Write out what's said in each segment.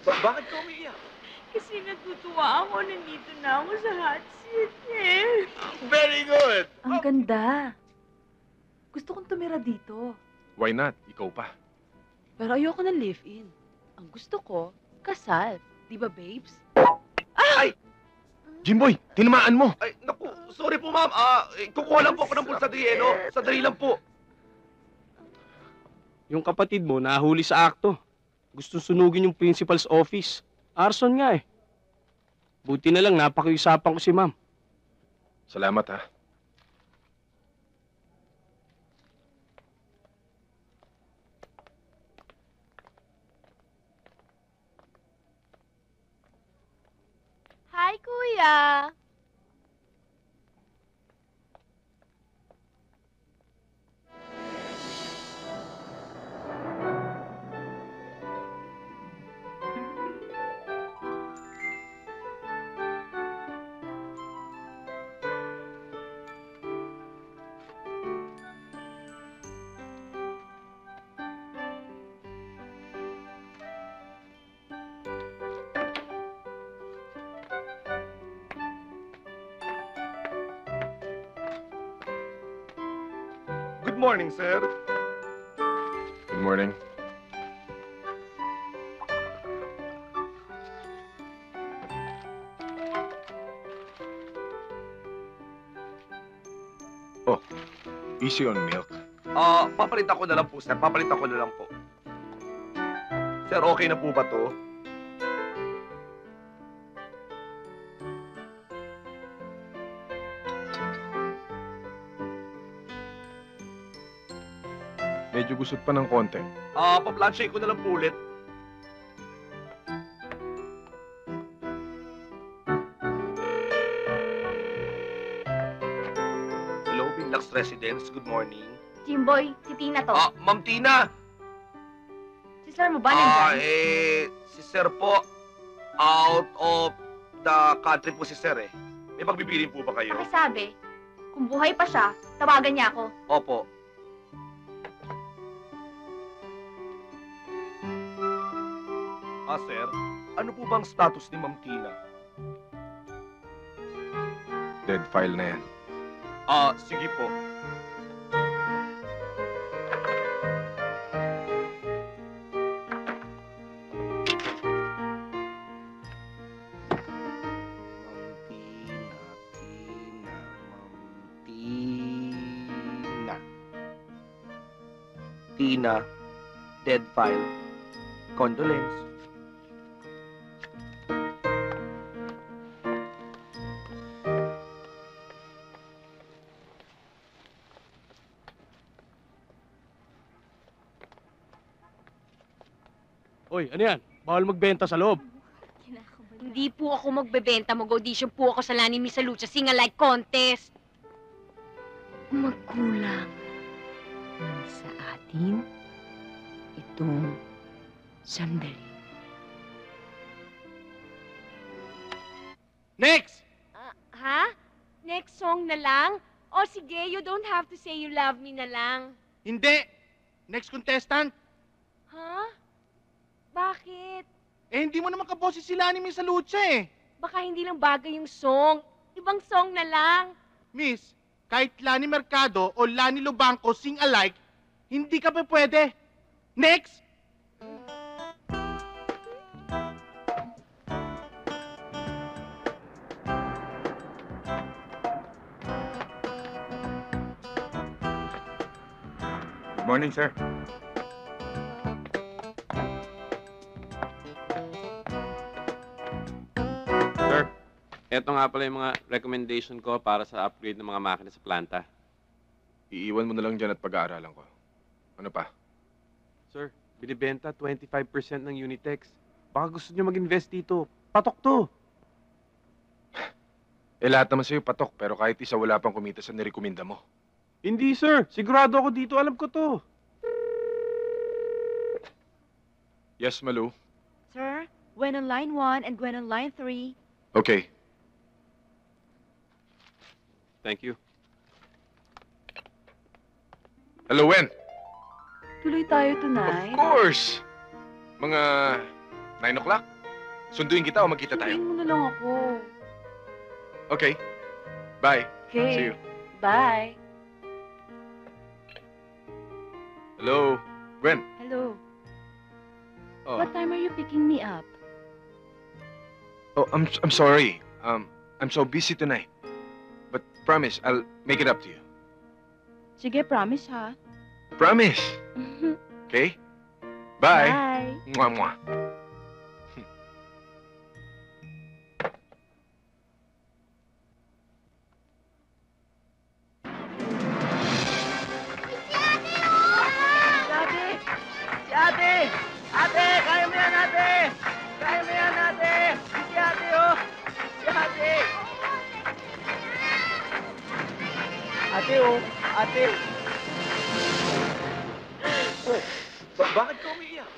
Bakit ka umiiyak? Kasi natutuwa ako. Nandito na ako sa hot seat eh. Very good! Ang ganda. Gusto kong tumira dito. Why not? Ikaw pa. Pero ayoko ng live-in. Ang gusto ko, kasal. Di ba, babes? Jimboy, tinamaan mo! Ay, naku, sorry po ma'am. Kukuha lang po ako ng pulsadrieno. Sandali lang po. Yung kapatid mo nahuli sa akto. Gusto sunugin yung principal's office. Arson nga eh. Buti na lang napakiusapan ko si ma'am. Salamat ha. Hi, Kuya. Good morning, sir. Good morning. Oh, easy on milk. Papalitan ko na lang po, sir. Papalitan ko na lang po. Sir, okay na po ba to? Medyo gusot pa ng konti. Pa-planche ko na lang po ulit. Hello, Binlax Residence. Good morning. Jimboy, si Tina to. Ma'am Tina! Si sir mo ba nandyan? Si sir po, out of the country po si sir eh. May pagbibilin po ba kayo? Pakisabi, kung buhay pa siya, tawagan niya ako. Opo. Sir, ano po bang status ni Ma'am Tina? Dead file na yan. Sige po. Tina, dead file. Condolence. Oy, ano yan? Bawal magbenta sa loob. Hindi po ako magbebenta. Mag-audition po ako sa Lani Misa Lucha Sing-alike contest. Magkulang sa atin itong sandali. Next! Ha? Next song na lang? O sige, you don't have to say you love me na lang. Hindi! Next contestant! Ha? Bakit? Eh, hindi mo naman kaboses sila ni Miss Lucha eh. Baka hindi lang bagay yung song. Ibang song na lang. Miss, kahit Lani Mercado o Lani Lubangco sing-alike, hindi ka pa pwede. Next! Good morning, sir. Sir, eto nga pala yung mga recommendation ko para sa upgrade ng mga makina sa planta. Iiwan mo na lang dyan at pag-aaralan ko. Ano pa? Sir, binibenta 25% ng Unitex. Baka gusto nyo mag-invest dito. Patok to! Eh, lahat naman sa'yo patok, pero kahit isa wala pang kumita sa nirekomenda mo. Hindi, sir. Sigurado ako dito. Alam ko to. Yes, Malu? Sir, Gwen on line 1 and Gwen on line 3. Okay. Thank you. Hello, Wen? Tuloy tayo Of tonight. course! Mga 9 o'clock? Sunduin kita o magkita tayo? Sunduin mo na lang ako. Okay. Bye. Okay. See you. Bye. Hello? Gwen? Hello. Oh, What time are you picking me up? I'm sorry. I'm so busy tonight. But promise, I'll make it up to you. Sige, promise ha. Promise. Okay? Bye. Bye. Mwah, mwah. Ate! Si ate! Ate! Kaya mo yan, ate! Kaya mo yan, ate! Si ate, oh! Si ate! Ate, oh! Ate! Bakit ka umiiyak?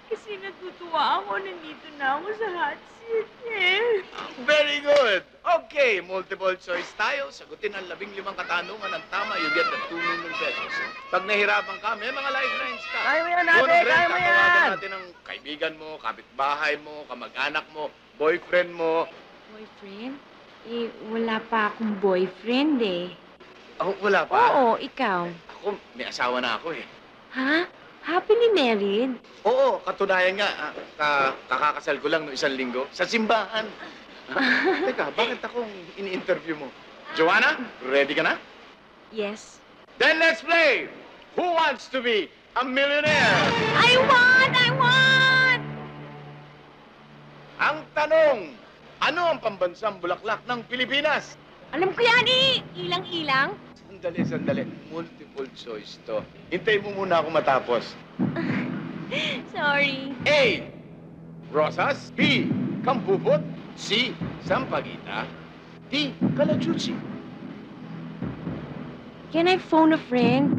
Kasi natutuwa ako. Nandito na ako sa hot seat eh. Very good. Okay, multiple choice tayo. Sagutin ang 15 katanungan ng tama, you get the 2 million pesos. Pag nahirapan ka, may mga lifelines ka. Kaya mo yan, Doon, ate! Red, Kaya mo tatawagan yan! natin ang kaibigan mo, kapitbahay mo, kamag-anak mo, boyfriend mo. Boyfriend? Eh, wala pa akong boyfriend eh. Ako, wala pa. Oo, ikaw. Ako, may asawa na ako eh. Ha? Happily married? Oo, katunayan nga. Kakakasal ko lang no 1 linggo sa simbahan. Teka, bakit akong ini-interview mo? Joanna, ready ka na? Yes. Then let's play! Who wants to be a millionaire? I want! I want! Ang tanong, ano ang pambansang bulaklak ng Pilipinas? Alam ko yan eh! Ilang-ilang? Sandali. Multiple choice to. Hintay mo muna ako matapos. Sorry. A. Rosas. B. Kampupot. C. Sampaguita. D. Kalachuchi. Can I phone a friend?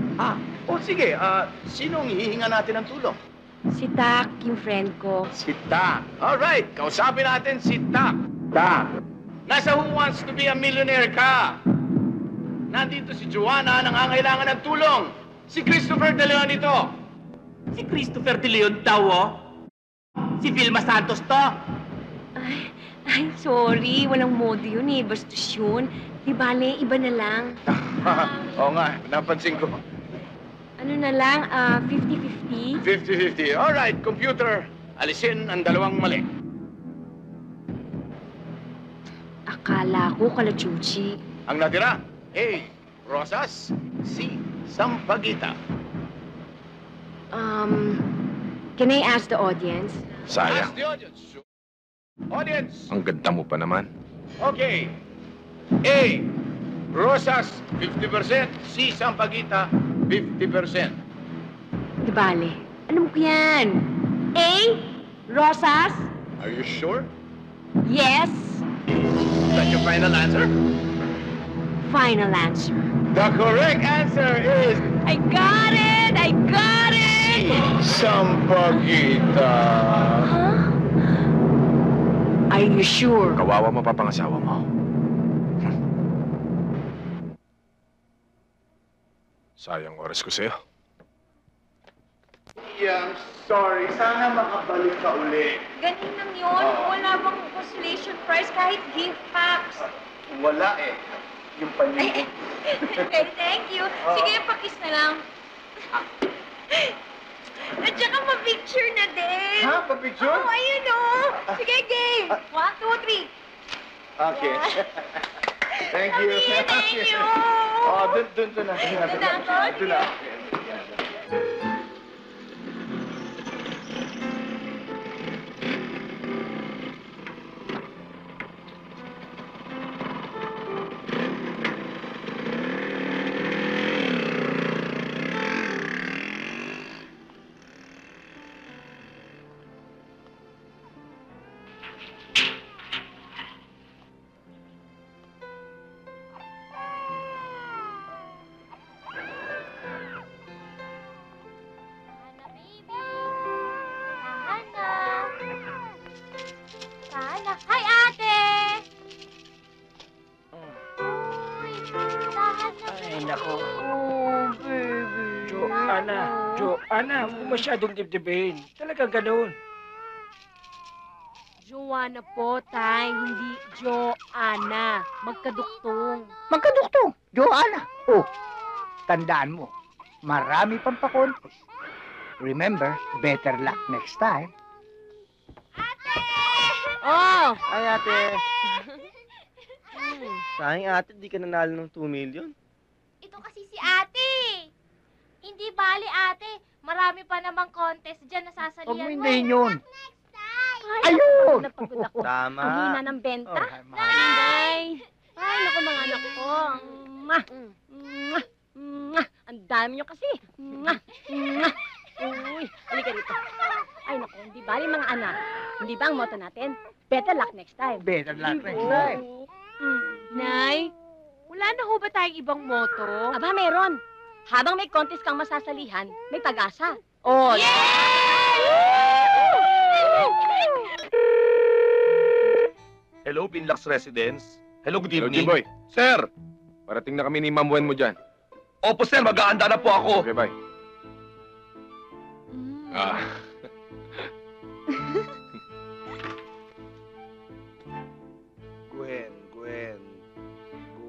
Sige. Sinong hihinga natin ng tulong? Si Tak, yung friend ko. Si Tak. Alright, kausapin natin si Tak. Tak. Nasa Who Wants to be a Millionaire ka? Nandito si Joanna, nangangailangan ng tulong. Si Christopher De Leon ito. Si Christopher De Leon daw, oh. Si Vilma Santos to. Ay, sorry. Walang modo yun eh. Bastos yun. Di bale, iba na lang. Oo nga, napansin ko. Ano na lang, 50-50? 50-50. Alright, computer. Alisin ang 2 mali. Akala ko kalachuchi. Ang natira, A. Rosas. C. Sampaguita. Can I ask the audience? Ask Sayang. the audience. Audience. Ang ganda mo pa naman. Okay. A. Rosas, 50%. C. Sampaguita, 50%. Di bale. Alam ko yan. A. Rosas? Are you sure? Yes. Is that your final answer? Final answer. The correct answer is I got it! I got it! Sampaguita. Huh? Are you sure? Kawawa mo pa pangasawa mo. Sayang oras ko sa'yo. Yeah, I'm sorry. Sana makabalik ka uli. Ganun lang yun. Wala bang consolation prize kahit gift packs? Wala eh. Yung panyo. Okay, thank you. Sige, pakis na lang. At saka ma-picture na din. Ha? Pa-picture? Oo, ayun o. Sige, game. 1, 2, 3. Okay. Thank you. Thank you. Oh, dun na. Dun na ako. Dun na. Hi, ate! Ay, nako. Oh, baby. Joanna, huwag mo masyadong dibdibin. Talagang ganun. Joanna po, Tay. Hindi Joanna. Magkaduktong. Magkaduktong, Joanna. Oh, tandaan mo, marami pang pa-contest. Remember, better luck next time. Oh! Ay, ate. Sayang, ate, di ka nanalo ng 2 million. Ito kasi si ate. Hindi bali ate. Marami pa namang contest dyan na Huwag sasalihan mo mo. hindahin yun. Ay, Ayun! napagod ako. Tama. Ang hina ng benta. Oh, mahal. Nay! Ay, naku mga anak ko. Mwah! Mwah! Mwah! Ang dami nyo kasi. Mwah! Mwah! Uy, halika rito. Ay, naku, hindi bali mga anak. Hindi ba ang motto natin? Better luck next time. Better luck next time. Nay, wala na ho ba tayong ibang motto? Aba, meron. Habang may contest kang masasalihan, may pag-asa. Oh, Hello, Pinlax Residence. Hello, good Hello, evening. Jimboy. Sir! Parating na kami ni Ma'am Wen mo dyan. Opo, sir. Mag-aanda na po ako. Okay, bye. Ah.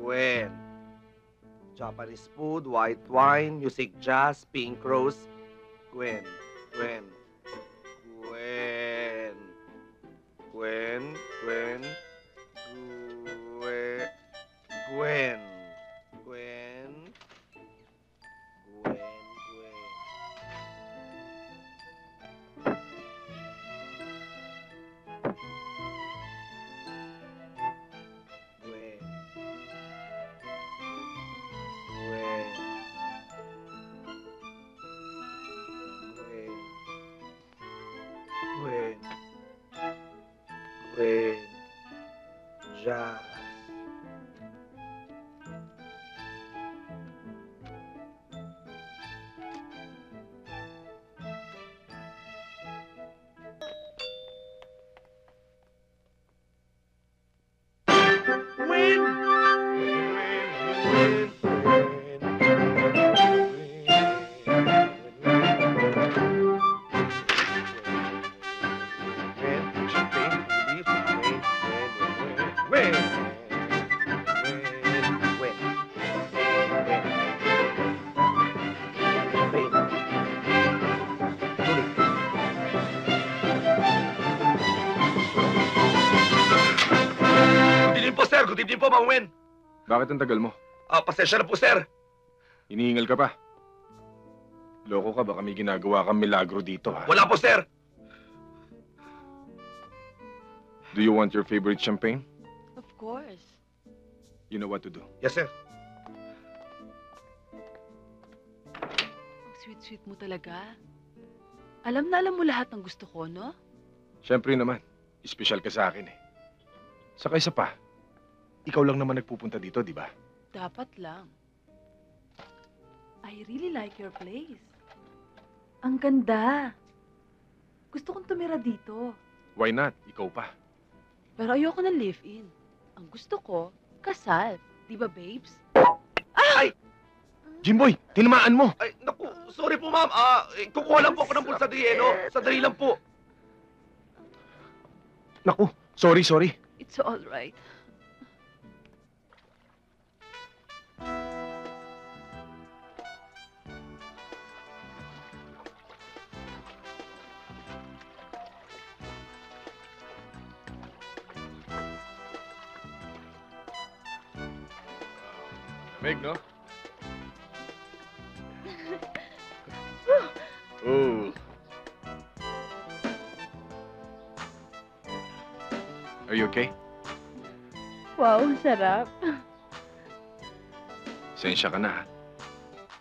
Gwen. Japanese food, white wine, music jazz, pink rose. Gwen. Gwen. Gwen. Gwen. Gwen. Gwen. Gwen. Gwen. Gwen. Gwen. Gwen. Gwen. Gwen. Gwen. Gwen. Jazz. Good evening po, Mang Wen. Bakit ang tagal mo? Pasensya na po, sir. Hinihingal ka pa. Loko ka, baka may ginagawa kang milagro dito, ha? Wala po, sir. Do you want your favorite champagne? Of course. You know what to do. Yes, sir. Ang sweet-sweet mo talaga. Alam na alam mo lahat ng gusto ko, no? Siyempre naman, espesyal ka sa akin, eh. Saka isa pa, ikaw lang naman nagpupunta dito, di ba? Dapat lang. I really like your place. Ang ganda. Gusto kong tumira dito. Why not? Ikaw pa. Pero ayoko ng live-in. Ang gusto ko, kasal. Di ba, babes? Jimboy, tinamaan mo! Ay, naku, sorry po, ma'am. Kukuha lang po ako ng pulsadrieno. Sandali lang po. Naku, sorry. It's all right. Meg, no? Oh. Are you okay? Wow, sarap. Sensya ka na, ha?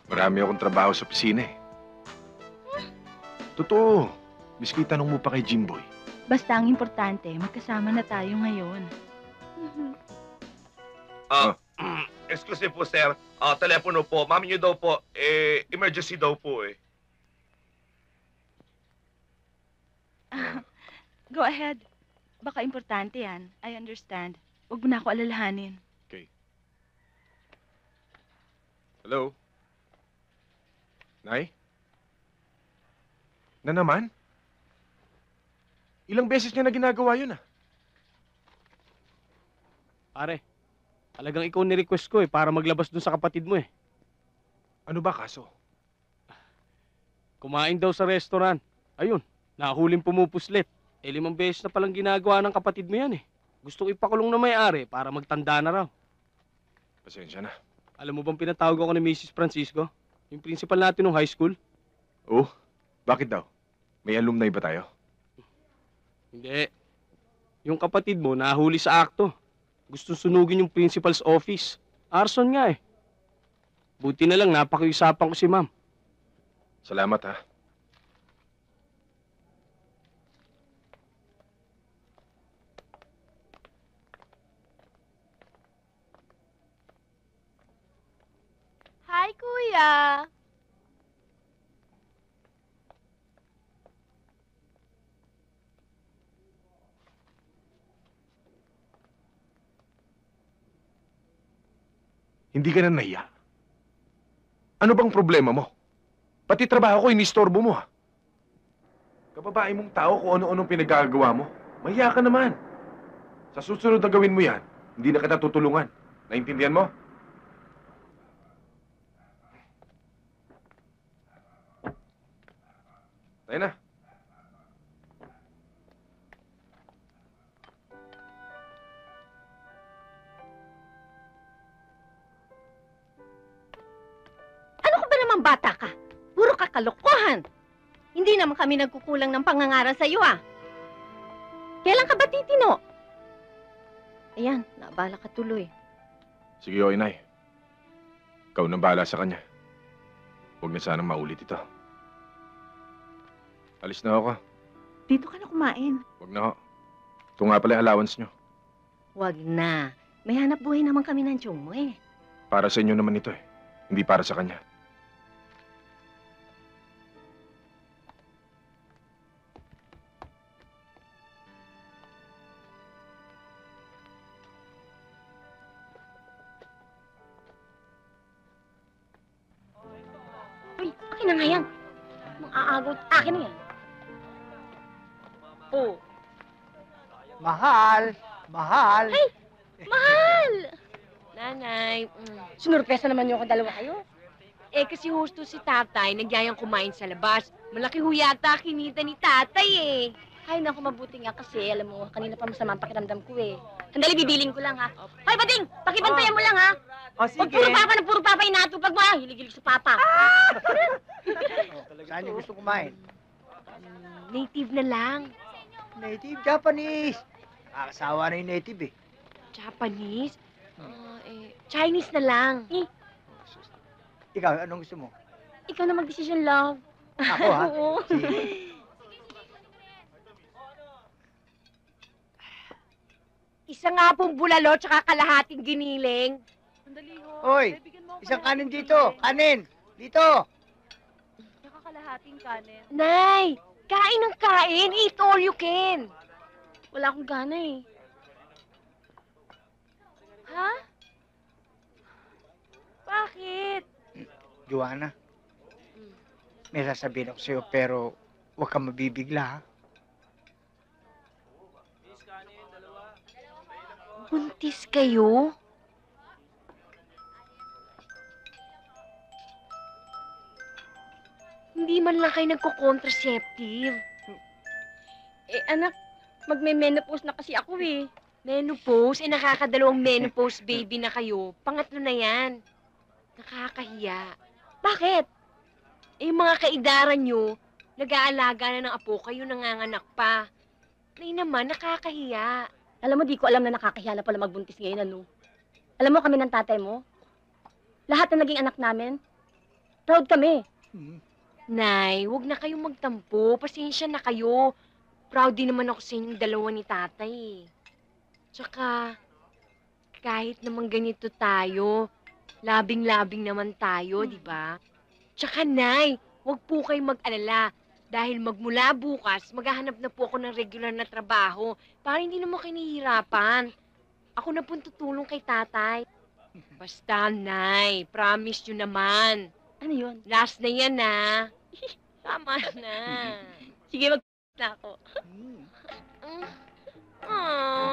Marami akong trabaho sa opisina, eh. Totoo. Miski tanong mo pa kay Jimboy. Basta ang importante, magkasama na tayo ngayon. Excuse me po, sir. Telepono po. Mami niyo daw po, emergency daw po, eh. Go ahead. Baka importante yan. I understand. Huwag mo na ako alalahanin. Hello? Nay? Na naman? Ilang beses niya na ginagawa yun, ah. Pare, talagang ikaw ni-request ko para maglabas dun sa kapatid mo Ano ba kaso? Kumain daw sa restaurant. Ayun, nahuling pumupuslit. 5 beses na palang ginagawa ng kapatid mo yan Gusto ko ipakulong na may-ari para magtanda na raw. Pasensya na. Alam mo bang pinatawag ako ni Mrs. Francisco? Yung principal natin ng high school? Oh, bakit daw? May alumni ba tayo? Hindi. Yung kapatid mo nahuli sa akto. Gusto sunugin yung principal's office. Arson nga Buti na lang napakiusapan ko si ma'am. Salamat ha. Hi, Kuya. Hindi ka na nahiya. Ano bang problema mo? Pati trabaho ko, inistorbo mo ha. Kababae mong tao kung ano-anong pinagagawa mo. Mahiya ka naman. Sa susunod na gawin mo yan, hindi na kita tutulungan. Naintindihan mo? Tayo na. Ano ka ba naman bata ka? Puro ka kalokohan. Hindi naman kami nagkukulang ng pangangaral sa iyo Kailan ka ba titino? Ayan, naabala ka tuloy. Sige, o inay. Ikaw nang bahala sa kanya. Huwag na sanang maulit ito. Alis na ako. Dito ka na kumain. Huwag na ho. Ito nga pala yung allowance nyo. Wag na. May hanap buhay naman kami ng tiyong mo Para sa inyo naman ito Hindi para sa kanya. Uy, akin na nga yan. Mang-aagot, akin na yan. Oh. Mahal! Mahal! Ay! Mahal! Nanay, sinurpresa naman niyo ako dalawa kayo. Kasi husto si tatay, nagyayang kumain sa labas. Malaki ho yata kinita ni tatay Ay, naku, mabuti nga kasi, alam mo, kanina pa masama ang pakiramdam ko Sandali, bibiling ko lang, ha? Hoy, Bading! Pakibantayan mo lang, ha? Sige. Huwag puro papa inatupag mo, ha? Hilig-hilig sa papa. Saan niyo gusto kumain? Native na lang. Native Japanese. Nakakasawa na yung native Japanese? Chinese na lang. Ikaw, anong gusto mo? Ikaw na mag-decision, love. Ako, ha? Oo. Sige. Isa nga pong bulalo tsaka kalahating giniling. Sandali ho. Hoy, Bibigyan mo ako isang ng kanin konti. dito. Kanin! Dito! Tsaka kalahating kanin. Nay, kain ng kain. Eat all you can. Wala akong gana Ha? Bakit? Joanna, may sasabihin ako sa'yo pero huwag kang mabibigla, ha? Buntis kayo? Hindi man lang kayo nagko-contraceptive. Anak, magme-menopause na kasi ako Menopause? Nakakadalawang menopause baby na kayo. Pangatlo na yan. Nakakahiya. Bakit? Yung mga kaidaran nyo, nag-aalaga na ng apo kayo, nanganganak pa. Naman, nakakahiya. Alam mo, di ko alam na nakakahiya na pala magbuntis ngayon, Alam mo kami ng tatay mo? Lahat na naging anak namin, proud kami. Nay, wag na kayong magtampo. Pasensya na kayo. Proud din naman ako sa inyong dalawa ni tatay. Tsaka, kahit naman ganito tayo, labing-labing naman tayo, di ba? Tsaka, Nay, wag po kayong mag-alala. Dahil magmula bukas, maghahanap na po ako ng regular na trabaho para hindi naman kayo nahihirapan. Ako na po tutulong kay tatay. Basta, Nay, promise nyo naman. Ano yun? Last na yan, Tama na. Sige, na ako. Aww.